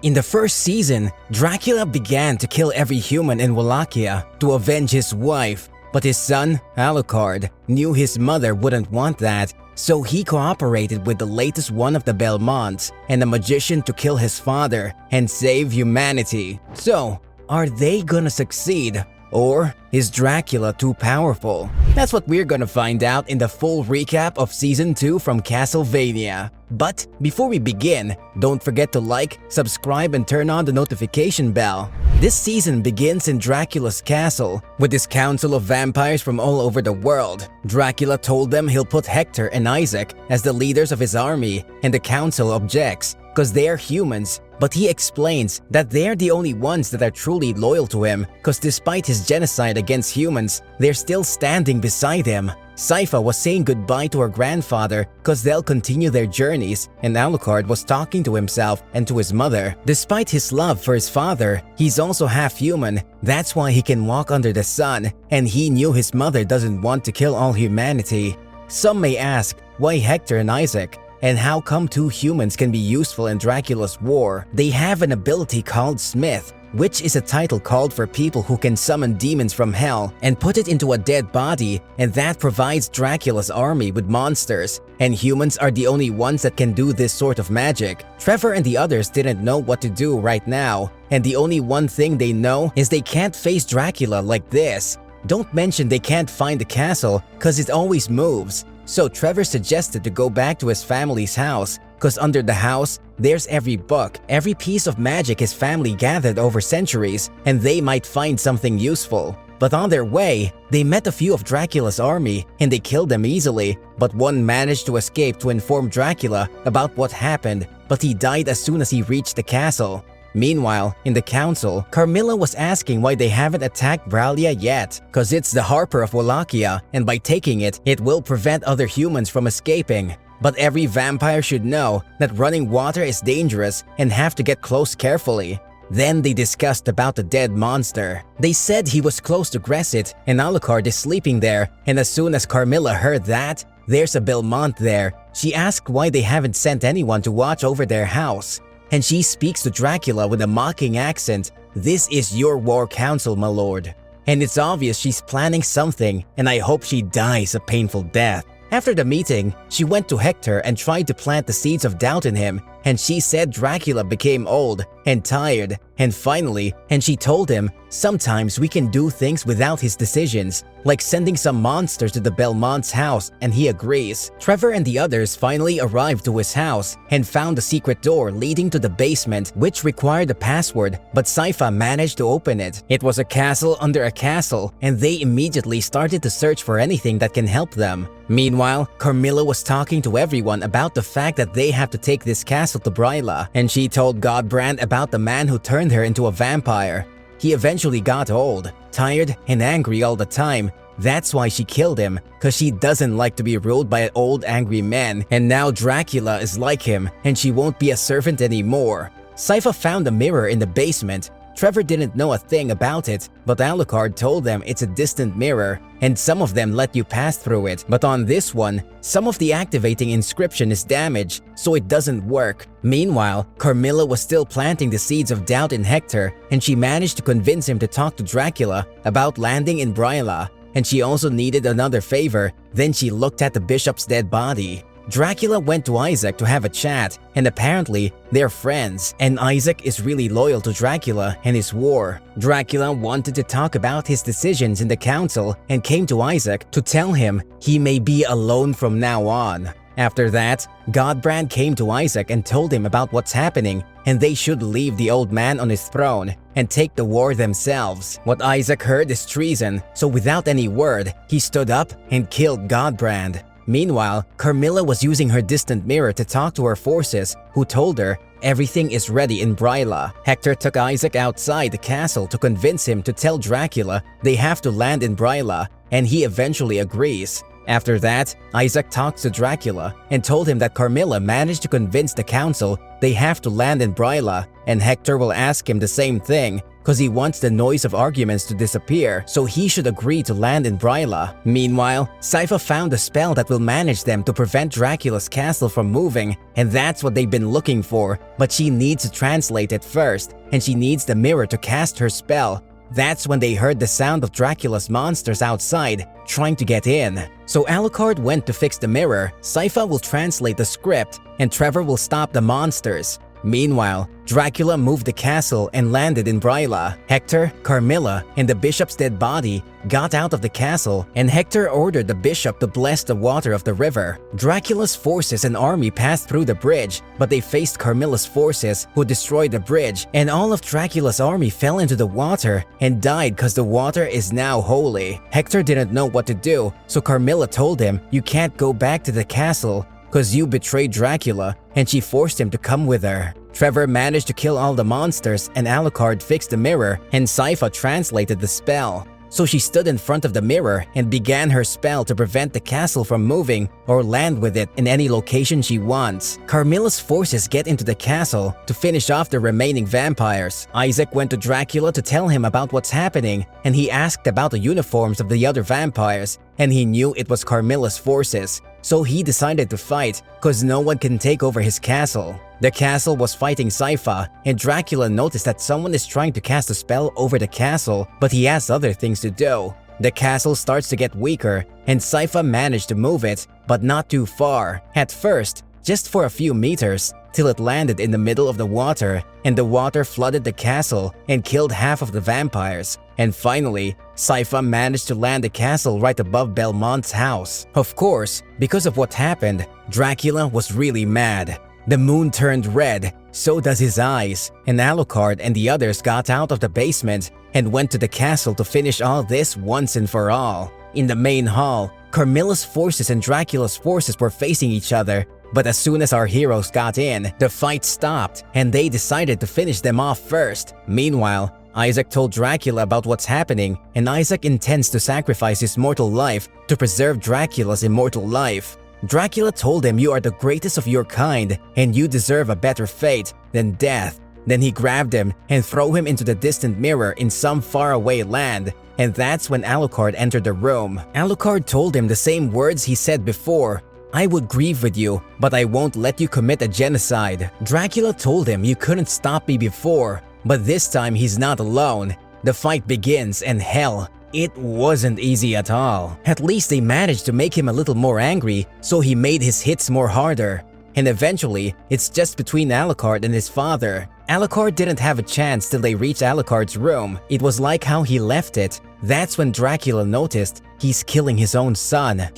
In the first season, Dracula began to kill every human in Wallachia to avenge his wife, but his son, Alucard, knew his mother wouldn't want that, so he cooperated with the latest one of the Belmonts and a magician to kill his father and save humanity. So, are they gonna succeed? Or is Dracula too powerful? That's what we're gonna find out in the full recap of Season 2 from Castlevania. But before we begin, don't forget to like, subscribe, and turn on the notification bell. This season begins in Dracula's castle, with his council of vampires from all over the world. Dracula told them he'll put Hector and Isaac as the leaders of his army, and the council objects, cause they're humans. But he explains that they're the only ones that are truly loyal to him, cause despite his genocide against humans, they're still standing beside him. Sypha was saying goodbye to her grandfather cause they'll continue their journeys, and Alucard was talking to himself and to his mother. Despite his love for his father, he's also half human. That's why he can walk under the sun, and he knew his mother doesn't want to kill all humanity. Some may ask, why Hector and Isaac? And how come two humans can be useful in Dracula's war? They have an ability called Smith, which is a title called for people who can summon demons from hell and put it into a dead body, and that provides Dracula's army with monsters. And humans are the only ones that can do this sort of magic. Trevor and the others didn't know what to do right now, and the only one thing they know is they can't face Dracula like this. Don't mention they can't find the castle, cause it always moves. So Trevor suggested to go back to his family's house, cause under the house, there's every book, every piece of magic his family gathered over centuries, and they might find something useful. But on their way, they met a few of Dracula's army, and they killed them easily, but one managed to escape to inform Dracula about what happened, but he died as soon as he reached the castle. Meanwhile, in the council, Carmilla was asking why they haven't attacked Bralia yet, cause it's the Harper of Wallachia, and by taking it, it will prevent other humans from escaping. But every vampire should know that running water is dangerous and have to get close carefully. Then they discussed about the dead monster. They said he was close to Gresset, and Alucard is sleeping there, and as soon as Carmilla heard that, there's a Belmont there. She asked why they haven't sent anyone to watch over their house. And she speaks to Dracula with a mocking accent. This is your war council, my lord. And it's obvious she's planning something, and I hope she dies a painful death. After the meeting, she went to Hector and tried to plant the seeds of doubt in him, and she said Dracula became old and tired, and finally, she told him, sometimes we can do things without his decisions, like sending some monsters to the Belmont's house, and he agrees. Trevor and the others finally arrived to his house and found a secret door leading to the basement, which required a password, but Sypha managed to open it. It was a castle under a castle, and they immediately started to search for anything that can help them. Meanwhile, Carmilla was talking to everyone about the fact that they have to take this castle to Braila, and she told Godbrand about the man who turned her into a vampire. He eventually got old, tired, and angry all the time. That's why she killed him, cause she doesn't like to be ruled by old angry men, and now Dracula is like him, and she won't be a servant anymore. Sypha found a mirror in the basement. Trevor didn't know a thing about it, but Alucard told them it's a distant mirror, and some of them let you pass through it. But on this one, some of the activating inscription is damaged, so it doesn't work. Meanwhile, Carmilla was still planting the seeds of doubt in Hector, and she managed to convince him to talk to Dracula about landing in Braila, and she also needed another favor. Then she looked at the bishop's dead body. Dracula went to Isaac to have a chat, and apparently, they're friends, and Isaac is really loyal to Dracula and his war. Dracula wanted to talk about his decisions in the council and came to Isaac to tell him he may be alone from now on. After that, Godbrand came to Isaac and told him about what's happening, and they should leave the old man on his throne and take the war themselves. What Isaac heard is treason, so without any word, he stood up and killed Godbrand. Meanwhile, Carmilla was using her distant mirror to talk to her forces, who told her everything is ready in Braila. Hector took Isaac outside the castle to convince him to tell Dracula they have to land in Braila, and he eventually agrees. After that, Isaac talks to Dracula and told him that Carmilla managed to convince the council they have to land in Braila, and Hector will ask him the same thing, cause he wants the noise of arguments to disappear, so he should agree to land in Bryla. Meanwhile, Sypha found a spell that will manage them to prevent Dracula's castle from moving, and that's what they've been looking for, but she needs to translate it first, and she needs the mirror to cast her spell. That's when they heard the sound of Dracula's monsters outside, trying to get in. So Alucard went to fix the mirror, Sypha will translate the script, and Trevor will stop the monsters. Meanwhile, Dracula moved the castle and landed in Bryla. Hector, Carmilla, and the bishop's dead body got out of the castle, and Hector ordered the bishop to bless the water of the river. Dracula's forces and army passed through the bridge, but they faced Carmilla's forces, who destroyed the bridge, and all of Dracula's army fell into the water and died cause the water is now holy. Hector didn't know what to do, so Carmilla told him, "You can't go back to the castle cause you betrayed Dracula," and she forced him to come with her. Trevor managed to kill all the monsters, and Alucard fixed the mirror, and Sypha translated the spell. So she stood in front of the mirror and began her spell to prevent the castle from moving or land with it in any location she wants. Carmilla's forces get into the castle to finish off the remaining vampires. Isaac went to Dracula to tell him about what's happening, and he asked about the uniforms of the other vampires, and he knew it was Carmilla's forces. So he decided to fight, cause no one can take over his castle. The castle was fighting Sypha, and Dracula noticed that someone is trying to cast a spell over the castle, but he has other things to do. The castle starts to get weaker, and Sypha managed to move it, but not too far. At first, just for a few meters, till it landed in the middle of the water, and the water flooded the castle and killed half of the vampires. And finally, Sypha managed to land the castle right above Belmont's house. Of course, because of what happened, Dracula was really mad. The moon turned red, so does his eyes, and Alucard and the others got out of the basement and went to the castle to finish all this once and for all. In the main hall, Carmilla's forces and Dracula's forces were facing each other, but as soon as our heroes got in, the fight stopped, and they decided to finish them off first. Meanwhile, Isaac told Dracula about what's happening, and Isaac intends to sacrifice his mortal life to preserve Dracula's immortal life. Dracula told him, "You are the greatest of your kind, and you deserve a better fate than death." Then he grabbed him and threw him into the distant mirror in some faraway land, and that's when Alucard entered the room. Alucard told him the same words he said before, "I would grieve with you, but I won't let you commit a genocide." Dracula told him, "You couldn't stop me before," but this time he's not alone. The fight begins, and hell, it wasn't easy at all. At least they managed to make him a little more angry, so he made his hits more harder. And eventually, it's just between Alucard and his father. Alucard didn't have a chance till they reached Alucard's room. It was like how he left it. That's when Dracula noticed he's killing his own son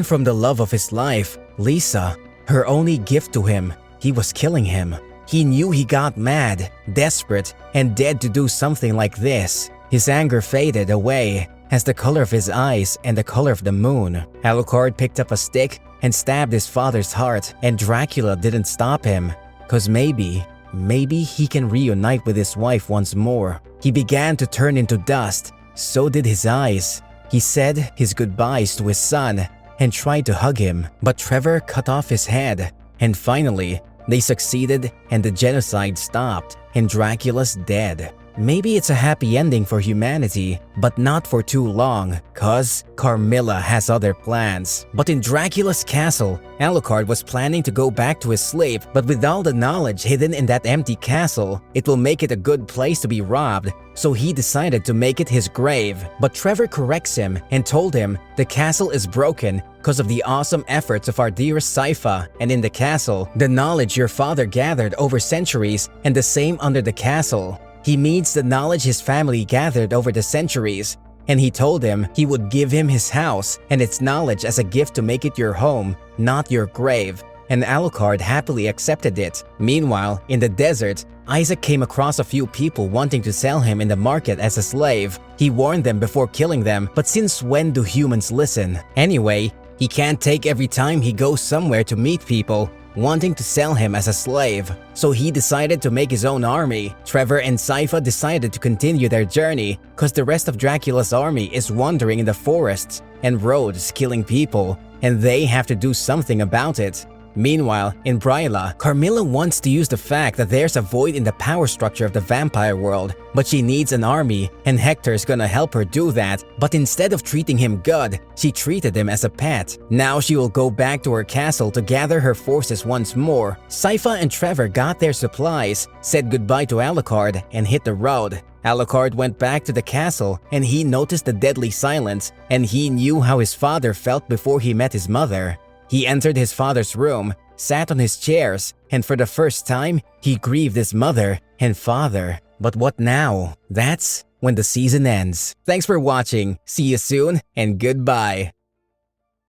from the love of his life, Lisa, her only gift to him. He was killing him. He knew he got mad, desperate, and dead to do something like this. His anger faded away as the color of his eyes and the color of the moon. Alucard picked up a stick and stabbed his father's heart, and Dracula didn't stop him, cause maybe he can reunite with his wife once more. He began to turn into dust, so did his eyes. He said his goodbyes to his son and tried to hug him, but Trevor cut off his head. And finally, they succeeded and the genocide stopped, and Dracula's dead. Maybe it's a happy ending for humanity, but not for too long, cause Carmilla has other plans. But in Dracula's castle, Alucard was planning to go back to his sleep, but with all the knowledge hidden in that empty castle, it will make it a good place to be robbed, so he decided to make it his grave. But Trevor corrects him and told him the castle is broken because of the awesome efforts of our dearest Sypha, and in the castle, the knowledge your father gathered over centuries, and the same under the castle. He means the knowledge his family gathered over the centuries, and he told him he would give him his house and its knowledge as a gift to make it your home, not your grave, and Alucard happily accepted it. Meanwhile, in the desert, Isaac came across a few people wanting to sell him in the market as a slave. He warned them before killing them, but since when do humans listen? Anyway, he can't take every time he goes somewhere to meet people wanting to sell him as a slave, so he decided to make his own army. Trevor and Sypha decided to continue their journey cause the rest of Dracula's army is wandering in the forests and roads killing people, and they have to do something about it. Meanwhile, in Bryla, Carmilla wants to use the fact that there's a void in the power structure of the vampire world, but she needs an army, and Hector's gonna help her do that, but instead of treating him good, she treated him as a pet. Now she will go back to her castle to gather her forces once more. Sypha and Trevor got their supplies, said goodbye to Alucard, and hit the road. Alucard went back to the castle and he noticed the deadly silence, and he knew how his father felt before he met his mother. He entered his father's room, sat on his chairs, and for the first time, he grieved his mother and father. But what now? That's when the season ends. Thanks for watching, see you soon, and goodbye.